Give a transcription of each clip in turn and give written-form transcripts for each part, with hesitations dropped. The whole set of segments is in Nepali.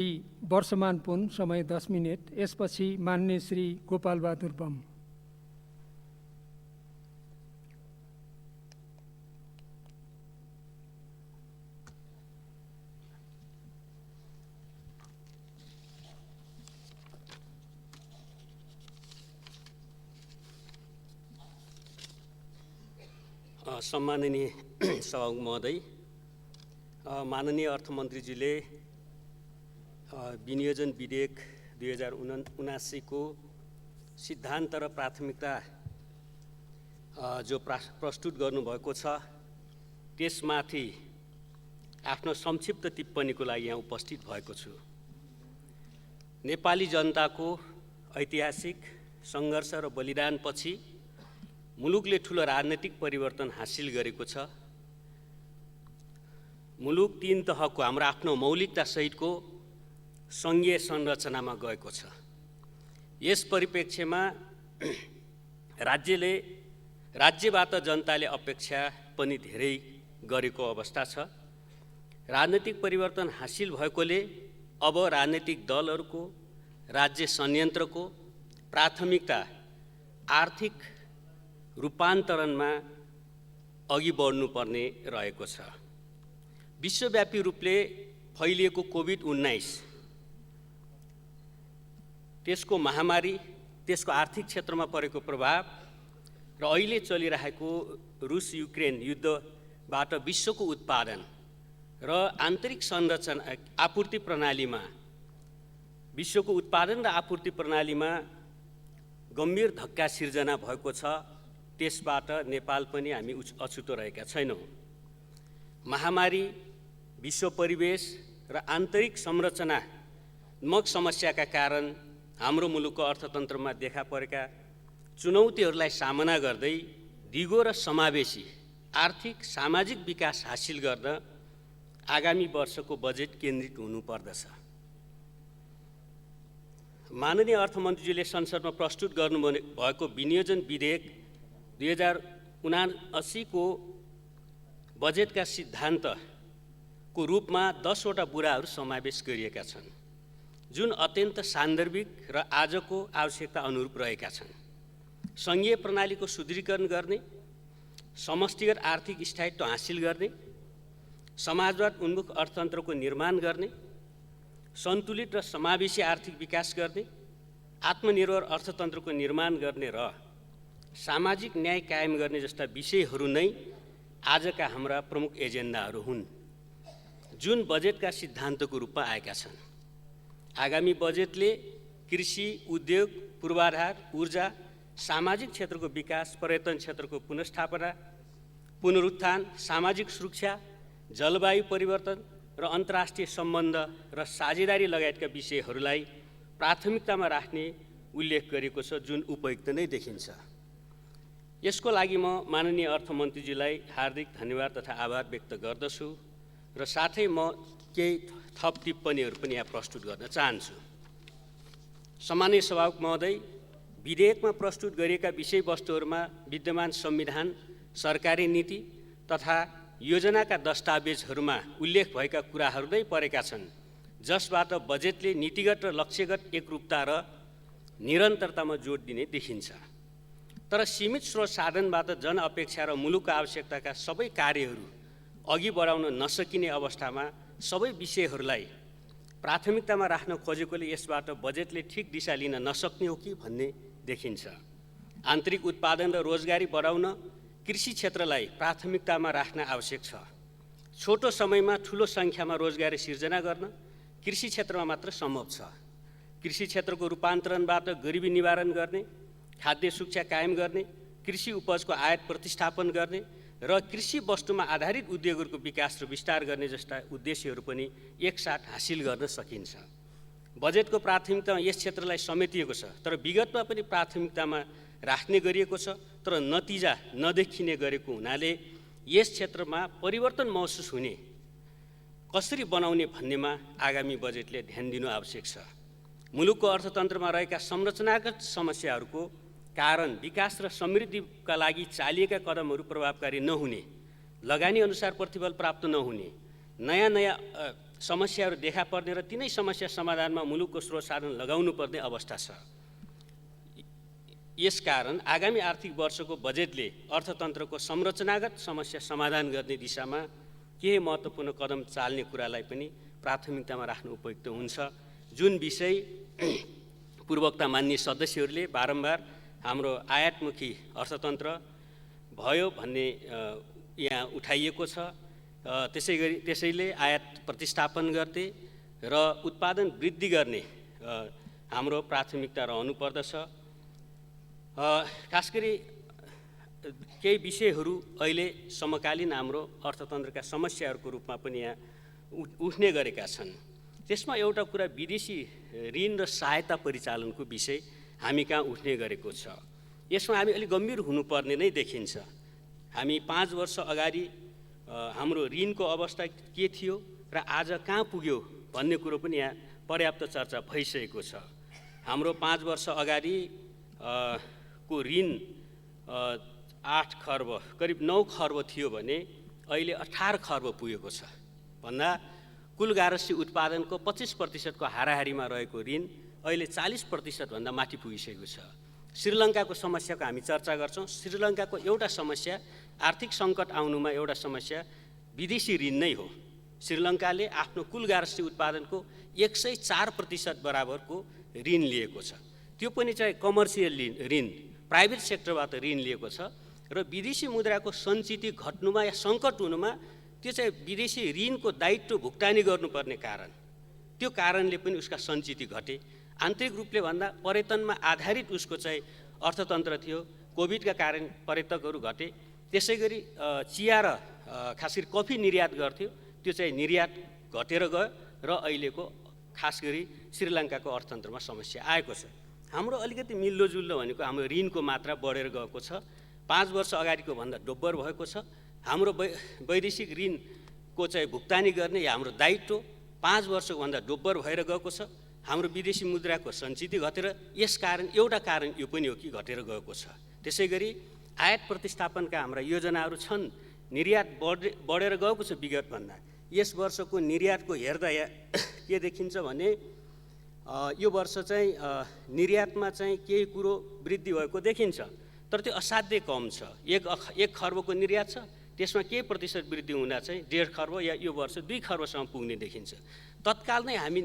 वर्षमान पुन समय 10 मिनेट। यसपछि मान्य श्री गोपाल बहादुर बम। सम्माननीय सभामुख महोदय, माननीय अर्थमन्त्रीजीले विनियोजन विधेयक 2079 को सिद्धान्त र प्राथमिकता जो प्रस्तुत गर्नुभएको छ त्यसमाथि आफ्नो संक्षिप्त टिप्पणीको लागि यहाँ उपस्थित भएको छु। नेपाली जनताको ऐतिहासिक सङ्घर्ष र बलिदानपछि मुलुकले ठुलो राजनीतिक परिवर्तन हासिल गरेको छ। मुलुक तीन तहको हाम्रो आफ्नो मौलिकता सहितको सङ्घीय संरचनामा गएको छ। यस परिप्रेक्ष्यमा राज्यबाट जनताले अपेक्षा पनि धेरै गरेको अवस्था छ। राजनीतिक परिवर्तन हासिल भएकोले अब राजनीतिक दलहरूको राज्य संयन्त्रको प्राथमिकता आर्थिक रूपान्तरणमा अघि बढ्नुपर्ने रहेको छ। विश्वव्यापी रूपले फैलिएको कोभिड-19 त्यसको महामारी, त्यसको आर्थिक क्षेत्रमा परेको प्रभाव र अहिले चलिरहेको रुस युक्रेन युद्धबाट विश्वको उत्पादन र आन्तरिक संरचना आपूर्ति प्रणालीमा विश्वको उत्पादन र आपूर्ति प्रणालीमा गम्भीर धक्का सिर्जना भएको छ। त्यसबाट नेपाल पनि हामी अछुतो रहेका छैनौँ। महामारी, विश्व परिवेश र आन्तरिक संरचनात्मक समस्याका कारण हाम्रो मुलुकको अर्थतन्त्रमा देखा परेका चुनौतीहरूलाई सामना गर्दै दिगो र समावेशी आर्थिक सामाजिक विकास हासिल गर्न आगामी वर्षको बजेट केन्द्रित हुनुपर्दछ। माननीय अर्थमन्त्रीजीले संसदमा प्रस्तुत गर्नुभएको विनियोजन विधेयक 2079 को बजेटका सिद्धान्तको रूपमा 10 वटा बुँदाहरू समावेश गरिएका छन्, जुन अत्यन्त सान्दर्भिक र आजको आवश्यकता अनुरूप रहेका छन्। सङ्घीय प्रणालीको सुदृढीकरण गर्ने, समष्टिगत आर्थिक स्थायित्व हासिल गर्ने, समाजवाद उन्मुख अर्थतन्त्रको निर्माण गर्ने, सन्तुलित र समावेशी आर्थिक विकास गर्ने, आत्मनिर्भर अर्थतन्त्रको निर्माण गर्ने र सामाजिक न्याय कायम गर्ने जस्ता विषयहरू नै आजका हाम्रा प्रमुख एजेन्डाहरू हुन्, जुन बजेटका सिद्धान्तको रूपमा आएका छन्। आगामी बजेटले कृषि, उद्योग, पूर्वाधार, ऊर्जा, सामाजिक क्षेत्रको विकास, पर्यटन क्षेत्रको पुनर्स्थापना, पुनरुत्थान, सामाजिक सुरक्षा, जलवायु परिवर्तन र अन्तर्राष्ट्रिय सम्बन्ध र साझेदारी लगायतका विषयहरूलाई प्राथमिकतामा राख्ने उल्लेख गरेको छ, जुन उपयुक्त नै देखिन्छ। यसको लागि म माननीय अर्थमन्त्रीजीलाई हार्दिक धन्यवाद तथा आभार व्यक्त गर्दछु र साथै म केही थप टिप्पणीहरू पनि यहाँ प्रस्तुत गर्न चाहन्छु। सम्माननीय सभामुख महोदय, विधेयकमा प्रस्तुत गरिएका विषयवस्तुहरूमा विद्यमान संविधान, सरकारी नीति तथा योजनाका दस्तावेजहरूमा उल्लेख भएका कुराहरू नै परेका छन्, जसबाट बजेटले नीतिगत र लक्ष्यगत एकरूपता र निरन्तरतामा जोड दिने देखिन्छ। तर सीमित स्रोत साधनबाट जनअपेक्षा र मुलुकको आवश्यकताका सबै कार्यहरू अघि बढाउन नसकिने अवस्थामा सबै विषयहरूलाई प्राथमिकतामा राख्न खोजेकोले यसबाट बजेटले ठिक दिशा लिन नसक्ने हो कि भन्ने देखिन्छ। आन्तरिक उत्पादन र रोजगारी बढाउन कृषि क्षेत्रलाई प्राथमिकतामा राख्न आवश्यक छ। छोटो समयमा ठुलो सङ्ख्यामा रोजगारी सिर्जना गर्न कृषि क्षेत्रमा मात्र सम्भव छ। कृषि क्षेत्रको रूपान्तरणबाट गरिबी निवारण गर्ने, खाद्य सुरक्षा कायम गर्ने, कृषि उपजको आयात प्रतिस्थापन गर्ने र कृषि वस्तुमा आधारित उद्योगहरूको विकास र विस्तार गर्ने जस्ता उद्देश्यहरू पनि एकसाथ हासिल गर्न सकिन्छ। बजेटको प्राथमिकता यस क्षेत्रलाई समेटिएको छ, तर विगतमा पनि प्राथमिकतामा राख्ने गरिएको छ, तर नतिजा नदेखिने गरेको हुनाले यस क्षेत्रमा परिवर्तन महसुस हुने कसरी बनाउने भन्नेमा आगामी बजेटले ध्यान दिनु आवश्यक छ। मुलुकको अर्थतन्त्रमा रहेका संरचनागत समस्याहरूको कारण विकास र समृद्धिका लागि चालिएका कदमहरू प्रभावकारी नहुने, लगानी अनुसार प्रतिफल प्राप्त नहुने, नयाँ समस्याहरू देखा पर्ने र तिनै समस्या समाधानमा मुलुकको स्रोत साधन लगाउनु पर्ने अवस्था छ। यसकारण आगामी आर्थिक वर्षको बजेटले अर्थतन्त्रको संरचनागत समस्या समाधान गर्ने दिशामा केही महत्त्वपूर्ण कदम चाल्ने कुरालाई पनि प्राथमिकतामा राख्नु उपयुक्त हुन्छ, जुन विषय पूर्वोक्त मान्य सदस्यहरूले बारम्बार हाम्रो आयातमुखी अर्थतन्त्र भयो भन्ने यहाँ उठाइएको छ। त्यसैले आयात प्रतिस्थापन गर्दै र उत्पादन वृद्धि गर्ने हाम्रो प्राथमिकता रहनुपर्दछ। खास गरी केही विषयहरू अहिले समकालीन हाम्रो अर्थतन्त्रका समस्याहरूको रूपमा पनि यहाँ उठ्ने गरेका छन्। त्यसमा एउटा कुरा विदेशी ऋण र सहायता परिचालनको विषय हामी कहाँ उठ्ने गरेको छ। यसमा हामी अलिक गम्भीर हुनुपर्ने नै देखिन्छ। हामी 5 वर्ष अगाडि हाम्रो ऋणको अवस्था के थियो र आज कहाँ पुग्यो भन्ने कुरो पनि यहाँ पर्याप्त चर्चा भइसकेको छ। हाम्रो 5 वर्ष अगाडि को ऋण 8 खर्ब करिब 9 खर्ब थियो भने अहिले 18 खर्ब पुगेको छ भन्दा कुल गारसी उत्पादनको 25% को हाराहारीमा रहेको ऋण अहिले 40% भन्दा माथि पुगिसकेको छ। श्रीलङ्काको समस्याको हामी चर्चा गर्छौँ। श्रीलङ्काको एउटा समस्या आर्थिक सङ्कट आउनुमा एउटा समस्या विदेशी ऋण नै हो। श्रीलङ्काले आफ्नो कुल गारसी उत्पादनको 104% बराबरको ऋण लिएको छ। त्यो पनि चाहिँ कमर्सियल ऋण, प्राइभेट सेक्टरबाट ऋण लिएको छ र विदेशी मुद्राको सञ्चिति घट्नुमा या सङ्कट हुनुमा त्यो चाहिँ विदेशी ऋणको दायित्व भुक्तानी गर्नुपर्ने कारण, त्यो कारणले पनि उसका सञ्चिति घटे। आन्तरिक रूपले भन्दा पर्यटनमा आधारित उसको चाहिँ अर्थतन्त्र थियो, कोभिडका कारण पर्यटकहरू घटे। त्यसै गरी चिया र खास गरी कफी निर्यात गर्थ्यो, त्यो चाहिँ निर्यात घटेर गयो र अहिलेको खास गरी श्रीलङ्काको अर्थतन्त्रमा समस्या आएको छ। हाम्रो अलिकति मिल्दोजुल्दो भनेको हाम्रो ऋणको मात्रा बढेर गएको छ। 5 वर्ष अगाडिको भन्दा दोब्बर भएको छ। हाम्रो वैदेशिक ऋणको चाहिँ भुक्तानी गर्ने या हाम्रो दायित्व 5 वर्षको भन्दा दोब्बर भएर गएको छ। हाम्रो विदेशी मुद्राको सञ्चिति घटेर, यसकारण एउटा कारण यो पनि हो कि घटेर गएको छ। त्यसै गरी आयात प्रतिस्थापनका हाम्रा योजनाहरू छन्। निर्यात बढेर गएको छ विगतभन्दा। यस वर्षको निर्यातको हेर्दा के देखिन्छ भने यो वर्ष चाहिँ निर्यातमा चाहिँ केही कुरो वृद्धि भएको देखिन्छ, तर त्यो असाध्यै कम छ। 1 खर्बको निर्यात छ, त्यसमा केही प्रतिशत वृद्धि हुँदा चाहिँ 1.5 खर्ब या यो वर्ष 2 खर्बसम्म पुग्ने देखिन्छ। तत्काल नै हामी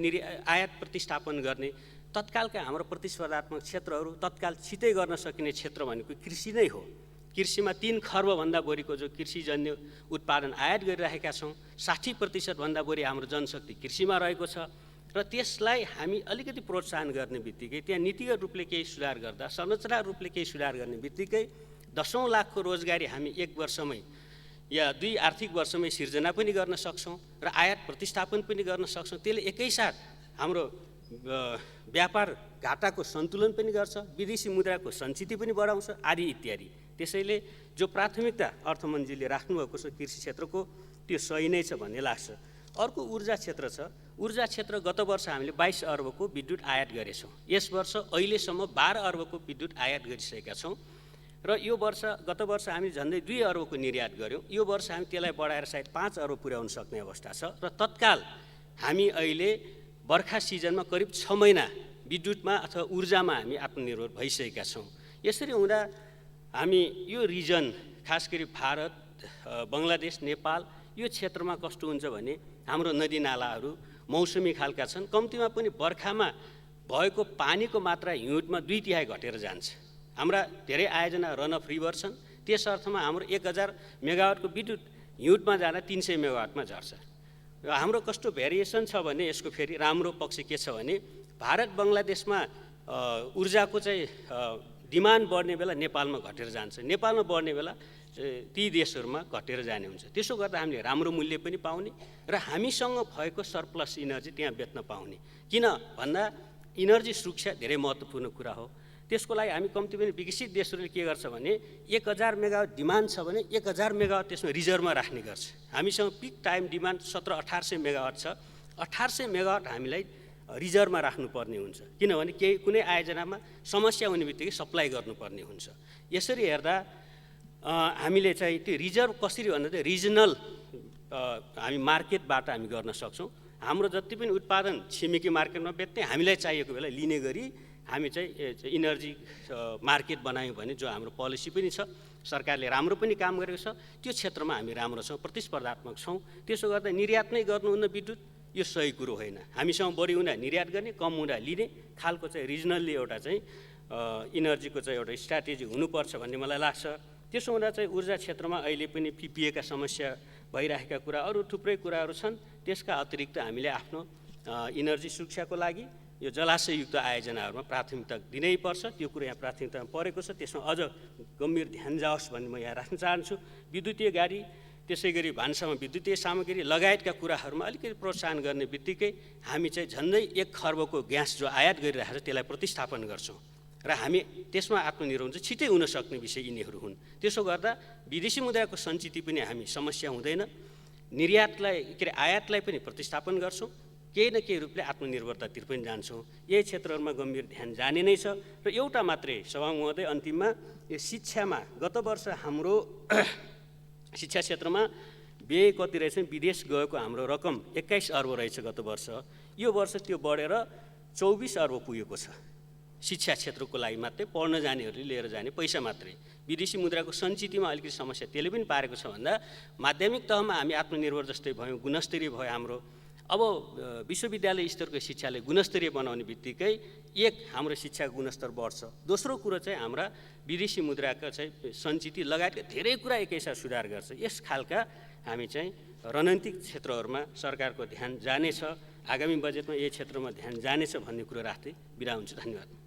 आयात प्रतिस्थापन गर्ने, तत्कालका हाम्रो प्रतिस्पर्धात्मक क्षेत्रहरू तत्काल छिटै गर्न सकिने क्षेत्र भनेको कृषि नै हो। कृषिमा 3 खर्बभन्दा बढीको जो कृषिजन्य उत्पादन आयात गरिरहेका छौँ, 60% भन्दा बढी हाम्रो जनशक्ति कृषिमा रहेको छ र त्यसलाई हामी अलिकति प्रोत्साहन गर्ने बित्तिकै, त्यहाँ नीतिगत रूपले केही सुधार गर्दा, संरचना रूपले केही सुधार गर्ने बित्तिकै 10औं लाखको रोजगारी हामी 1 वर्षमै या 2 आर्थिक वर्षमै सिर्जना पनि गर्न सक्छौँ र आयात प्रतिस्थापन पनि गर्न सक्छौँ। त्यसले एकैसाथ हाम्रो व्यापार घाटाको सन्तुलन पनि गर्छ, विदेशी मुद्राको सञ्चिति पनि बढाउँछ आदि इत्यादि। त्यसैले जो प्राथमिकता अर्थमन्त्रीले राख्नुभएको छ कृषि क्षेत्रको, त्यो सही नै छ भन्ने लाग्छ। अर्को ऊर्जा क्षेत्र छ। ऊर्जा क्षेत्र गत वर्ष हामीले 22 अर्बको विद्युत आयात गरेछौँ। यस वर्ष अहिलेसम्म 12 अर्बको विद्युत आयात गरिसकेका छौँ र यो वर्ष गत वर्ष हामी झन्डै 2 अर्बको निर्यात गऱ्यौँ। यो वर्ष हामी त्यसलाई बढाएर सायद 5 अर्ब पुर्याउन सक्ने अवस्था छ र तत्काल हामी अहिले बर्खा सिजनमा करिब 6 महिना विद्युतमा अथवा ऊर्जामा हामी आत्मनिर्भर भइसकेका छौँ। यसरी हुँदा हामी यो रिजन, खास गरी भारत, बङ्गलादेश, नेपाल, यो क्षेत्रमा कस्तो हुन्छ भने हाम्रो नदीनालाहरू मौसमी खालका छन्। कम्तीमा पनि बर्खामा भएको पानीको मात्रा हिउँदमा 2/3 घटेर जान्छ। हाम्रा धेरै आयोजना रन अफ रिभर छन्। त्यस अर्थमा हाम्रो 1000 मेगावाटको विद्युत हिउँदमा जाँदा 300 मेगावाटमा झर्छ। र हाम्रो कस्तो भेरिएसन छ भने यसको फेरि राम्रो पक्ष के छ भने भारत बङ्गलादेशमा ऊर्जाको चाहिँ डिमान्ड बढ्ने बेला नेपालमा घटेर जान्छ, नेपालमा बढ्ने बेला ती देशहरूमा घटेर जाने हुन्छ। त्यसो गर्दा हामीले राम्रो मूल्य पनि पाउने र हामीसँग भएको सरप्लस इनर्जी त्यहाँ बेच्न पाउने। किन भन्दा इनर्जी सुरक्षा धेरै महत्त्वपूर्ण कुरा हो। त्यसको लागि हामी कम्ती पनि विकसित देशहरूले के गर्छ भने 1000 मेगावाट डिमान्ड छ भने 1000 मेगावाट त्यसमा रिजर्भमा राख्ने गर्छ। हामीसँग पिक टाइम डिमान्ड 1700-1800 मेगावाट छ। 1800 मेगावाट हामीलाई रिजर्भमा राख्नुपर्ने हुन्छ, किनभने कुनै आयोजनामा समस्या हुने बित्तिकै सप्लाई गर्नुपर्ने हुन्छ। यसरी हेर्दा हामीले चाहिँ त्यो रिजर्भ कसरी भन्दा चाहिँ रिजनल हामी मार्केटबाट हामी गर्न सक्छौँ। हाम्रो जति पनि उत्पादन छिमेकी मार्केटमा बेच्ने हामीलाई चाहिएको बेला लिने गरी हामी चाहिँ इनर्जी मार्केट बनायौँ भने जो हाम्रो पोलिसी पनि छ, सरकारले राम्रो पनि काम गरेको छ, त्यो क्षेत्रमा हामी राम्रो छौँ, प्रतिस्पर्धात्मक छौँ। त्यसो गर्दा निर्यात नै गर्नुहुन्न विद्युत, यो सही कुरो होइन। हामीसँग बढी हुँदा निर्यात गर्ने, कम हुँदा लिने खालको चाहिँ रिजनल्ली एउटा चाहिँ इनर्जीको चाहिँ एउटा स्ट्राटेजी हुनुपर्छ भन्ने मलाई लाग्छ। त्यसो हुँदा चाहिँ ऊर्जा क्षेत्रमा अहिले पनि पिपिएका समस्या भइरहेका कुरा, अरू थुप्रै कुराहरू छन्। त्यसका अतिरिक्त हामीले आफ्नो इनर्जी सुरक्षाको लागि यो जलाशययुक्त आयोजनाहरूमा प्राथमिकता दिनैपर्छ। त्यो कुरो यहाँ प्राथमिकतामा परेको छ, त्यसमा अझ गम्भीर ध्यान जाओस् भन्ने म यहाँ राख्न चाहन्छु। विद्युतीय गाडी, त्यसै गरी भान्सामा विद्युतीय सामग्री लगायतका कुराहरूमा अलिकति प्रोत्साहन गर्ने बित्तिकै हामी चाहिँ झन्डै 1 खर्बको ग्यास जो आयात गरिरहेको छ त्यसलाई प्रतिस्थापन गर्छौँ र हामी त्यसमा आत्मनिर्भर हुन्छ। छिटै हुन सक्ने विषय यिनीहरू हुन्। त्यसो गर्दा विदेशी मुद्राको सञ्चित पनि हामी समस्या हुँदैन, निर्यातलाई आयातलाई पनि प्रतिस्थापन गर्छौँ, केही न केही रूपले आत्मनिर्भरतातिर पनि जान्छौँ। यही क्षेत्रहरूमा गम्भीर ध्यान जाने नै छ। र एउटा मात्रै सभा महोदय अन्तिममा यो शिक्षामा गत वर्ष हाम्रो शिक्षा क्षेत्रमा व्यय कति रहेछ, विदेश गएको हाम्रो रकम 21 अर्ब रहेछ गत वर्ष। यो वर्ष त्यो बढेर 24 अर्ब पुगेको छ। शिक्षा क्षेत्रको लागि मात्रै, पढ्न जानेहरूले लिएर जाने पैसा मात्रै। विदेशी मुद्राको सञ्चितमा अलिकति समस्या त्यसले पनि पारेको छ भन्दा माध्यमिक तहमा हामी आत्मनिर्भर जस्तै भयौँ, गुणस्तरीय भयो हाम्रो। अब विश्वविद्यालय स्तरको शिक्षाले गुणस्तरीय बनाउने बित्तिकै हाम्रो शिक्षाको गुणस्तर बढ्छ। दोस्रो कुरो चाहिँ हाम्रा विदेशी मुद्राका चाहिँ सञ्चित लगायतका धेरै कुरा एकैसाथ सुधार गर्छ। यस खालका हामी चाहिँ रणनीतिक क्षेत्रहरूमा सरकारको ध्यान जानेछ, आगामी बजेटमा यही क्षेत्रमा ध्यान जानेछ भन्ने कुरो राख्दै बिदा हुन्छु। धन्यवाद।